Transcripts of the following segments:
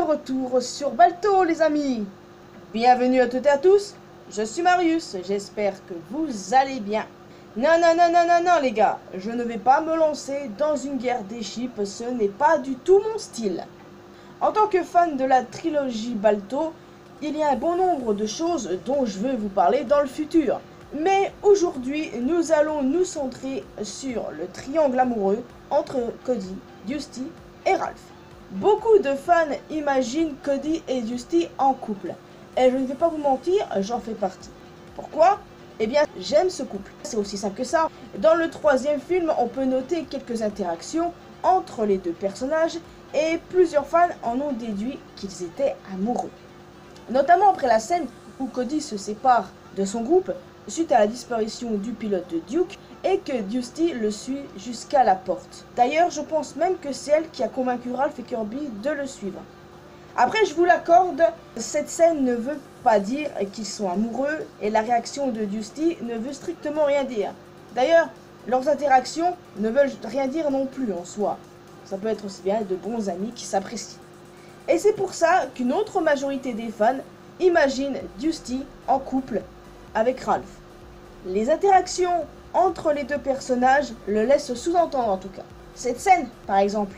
retour sur Balto, les amis. Bienvenue à toutes et à tous, je suis Marius, j'espère que vous allez bien. Non, les gars, je ne vais pas me lancer dans une guerre des chips, ce n'est pas du tout mon style. En tant que fan de la trilogie Balto, il y a un bon nombre de choses dont je vais vous parler dans le futur. Mais aujourd'hui, nous allons nous centrer sur le triangle amoureux entre Cody, Dusty et Ralph. Beaucoup de fans imaginent Cody et Dusty en couple. Et je ne vais pas vous mentir, j'en fais partie. Pourquoi ? Eh bien, j'aime ce couple. C'est aussi simple que ça. Dans le troisième film, on peut noter quelques interactions entre les deux personnages et plusieurs fans en ont déduit qu'ils étaient amoureux. Notamment après la scène où Cody se sépare de son groupe suite à la disparition du pilote de Duke et que Dusty le suit jusqu'à la porte. D'ailleurs, je pense même que c'est elle qui a convaincu Ralph et Kirby de le suivre. Après, je vous l'accorde, cette scène ne veut pas dire qu'ils sont amoureux et la réaction de Dusty ne veut strictement rien dire. D'ailleurs, leurs interactions ne veulent rien dire non plus en soi. Ça peut être aussi bien de bons amis qui s'apprécient. Et c'est pour ça qu'une autre majorité des fans imagine Dusty en couple avec Ralph. Les interactions entre les deux personnages le laissent sous-entendre en tout cas. Cette scène, par exemple.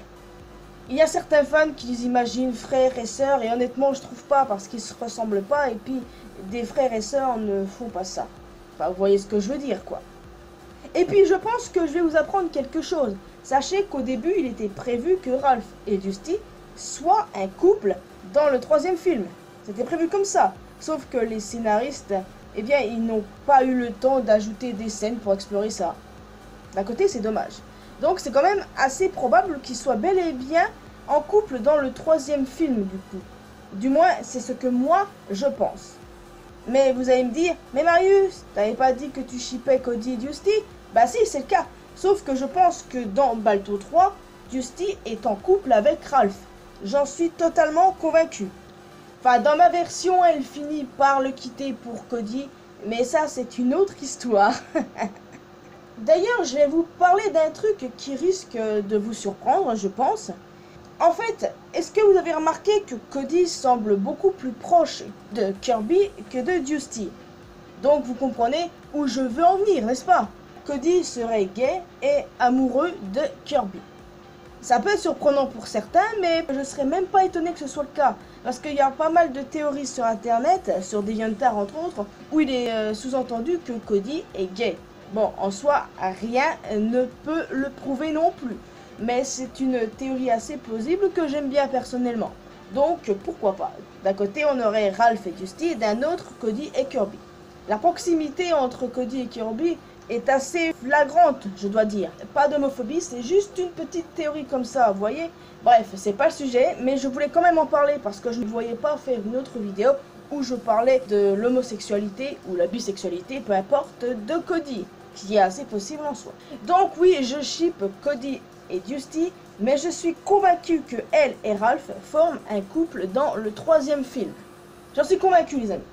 Il y a certains fans qui les imaginent frères et sœurs et honnêtement je trouve pas parce qu'ils se ressemblent pas et puis des frères et sœurs ne font pas ça. Enfin vous voyez ce que je veux dire quoi. Et puis je pense que je vais vous apprendre quelque chose. Sachez qu'au début il était prévu que Ralph et Dusty soient un couple dans le troisième film. C'était prévu comme ça. Sauf que les scénaristes, eh bien ils n'ont pas eu le temps d'ajouter des scènes pour explorer ça. D'un côté c'est dommage. Donc c'est quand même assez probable qu'ils soient bel et bien en couple dans le troisième film du coup. Du moins c'est ce que moi je pense. Mais vous allez me dire, mais Marius, t'avais pas dit que tu shippais Cody et Dusty? Bah si c'est le cas. Sauf que je pense que dans Balto 3, Dusty est en couple avec Ralph. J'en suis totalement convaincu. Enfin dans ma version elle finit par le quitter pour Cody. Mais ça c'est une autre histoire. D'ailleurs, je vais vous parler d'un truc qui risque de vous surprendre, je pense. En fait, est-ce que vous avez remarqué que Cody semble beaucoup plus proche de Kirby que de Dusty? Donc vous comprenez où je veux en venir, n'est-ce pas? Cody serait gay et amoureux de Kirby. Ça peut être surprenant pour certains, mais je serais même pas étonné que ce soit le cas. Parce qu'il y a pas mal de théories sur internet, sur DeviantArt entre autres, où il est sous-entendu que Cody est gay. Bon, en soi, rien ne peut le prouver non plus. Mais c'est une théorie assez plausible que j'aime bien personnellement. Donc, pourquoi pas. D'un côté, on aurait Ralph et Dusty, et d'un autre, Cody et Kirby. La proximité entre Cody et Kirby est assez flagrante, je dois dire. Pas d'homophobie, c'est juste une petite théorie comme ça, vous voyez. Bref, c'est pas le sujet, mais je voulais quand même en parler parce que je ne voyais pas faire une autre vidéo où je parlais de l'homosexualité ou la bisexualité, peu importe, de Cody, qui est assez possible en soi. Donc oui, je ship Cody et Dusty, mais je suis convaincu que elle et Ralph forment un couple dans le troisième film. J'en suis convaincu les amis.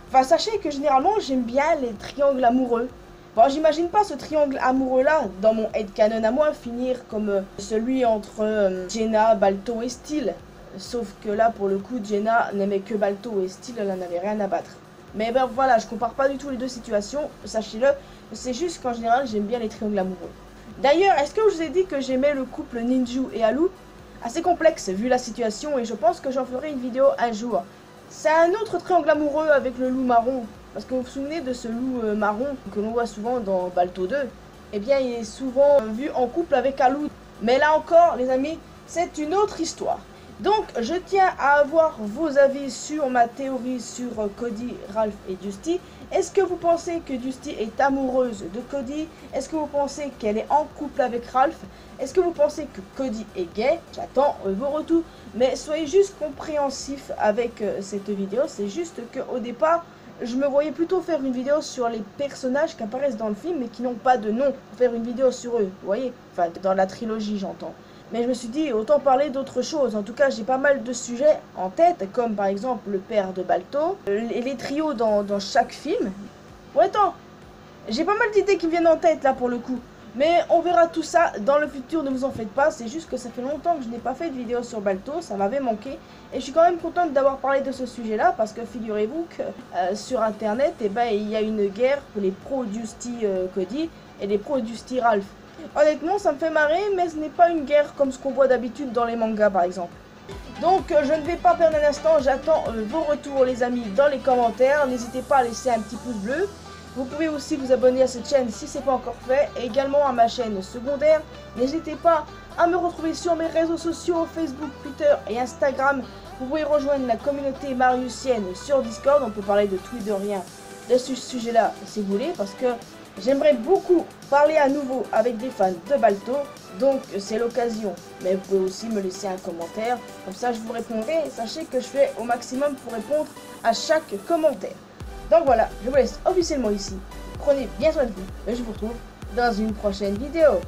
Enfin, sachez que généralement j'aime bien les triangles amoureux. Bon, j'imagine pas ce triangle amoureux-là, dans mon headcanon à moi, finir comme celui entre Jenna, Balto et Steel. Sauf que là, pour le coup, Jenna n'aimait que Balto et Steel, elle n'en avait rien à battre. Mais ben voilà, je compare pas du tout les deux situations, sachez-le. C'est juste qu'en général, j'aime bien les triangles amoureux. D'ailleurs, est-ce que je vous ai dit que j'aimais le couple Ninju et Halu? Assez complexe vu la situation et je pense que j'en ferai une vidéo un jour. C'est un autre triangle amoureux avec le loup marron. Parce que vous vous souvenez de ce loup marron que l'on voit souvent dans Balto 2? Eh bien, il est souvent vu en couple avec Halu. Mais là encore, les amis, c'est une autre histoire. Donc, je tiens à avoir vos avis sur ma théorie sur Cody, Ralph et Dusty. Est-ce que vous pensez que Dusty est amoureuse de Cody? Est-ce que vous pensez qu'elle est en couple avec Ralph? Est-ce que vous pensez que Cody est gay? J'attends vos retours. Mais soyez juste compréhensifs avec cette vidéo. C'est juste qu'au départ, je me voyais plutôt faire une vidéo sur les personnages qui apparaissent dans le film mais qui n'ont pas de nom. Faire une vidéo sur eux, vous voyez? Enfin, dans la trilogie, j'entends. Mais je me suis dit, autant parler d'autre chose. En tout cas, j'ai pas mal de sujets en tête, comme par exemple le père de Balto, les trios dans chaque film. Bon, attends, j'ai pas mal d'idées qui me viennent en tête, là, pour le coup. Mais on verra tout ça dans le futur, ne vous en faites pas. C'est juste que ça fait longtemps que je n'ai pas fait de vidéo sur Balto, ça m'avait manqué. Et je suis quand même contente d'avoir parlé de ce sujet-là, parce que figurez-vous que sur internet, eh ben, il y a une guerre pour les pro-Dusty Cody et les pro-Dusty Ralph. Honnêtement, ça me fait marrer, mais ce n'est pas une guerre comme ce qu'on voit d'habitude dans les mangas par exemple. Donc je ne vais pas perdre un instant, j'attends vos retours les amis dans les commentaires. N'hésitez pas à laisser un petit pouce bleu. Vous pouvez aussi vous abonner à cette chaîne si ce n'est pas encore fait, et également à ma chaîne secondaire. N'hésitez pas à me retrouver sur mes réseaux sociaux, Facebook, Twitter et Instagram. Vous pouvez rejoindre la communauté mariusienne sur Discord, on peut parler de tout et de rien de ce sujet-là si vous voulez, parce que j'aimerais beaucoup parler à nouveau avec des fans de Balto, donc c'est l'occasion. Mais vous pouvez aussi me laisser un commentaire, comme ça je vous répondrai, et sachez que je fais au maximum pour répondre à chaque commentaire. Donc voilà, je vous laisse officiellement ici. Prenez bien soin de vous et je vous retrouve dans une prochaine vidéo.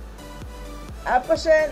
À la prochaine!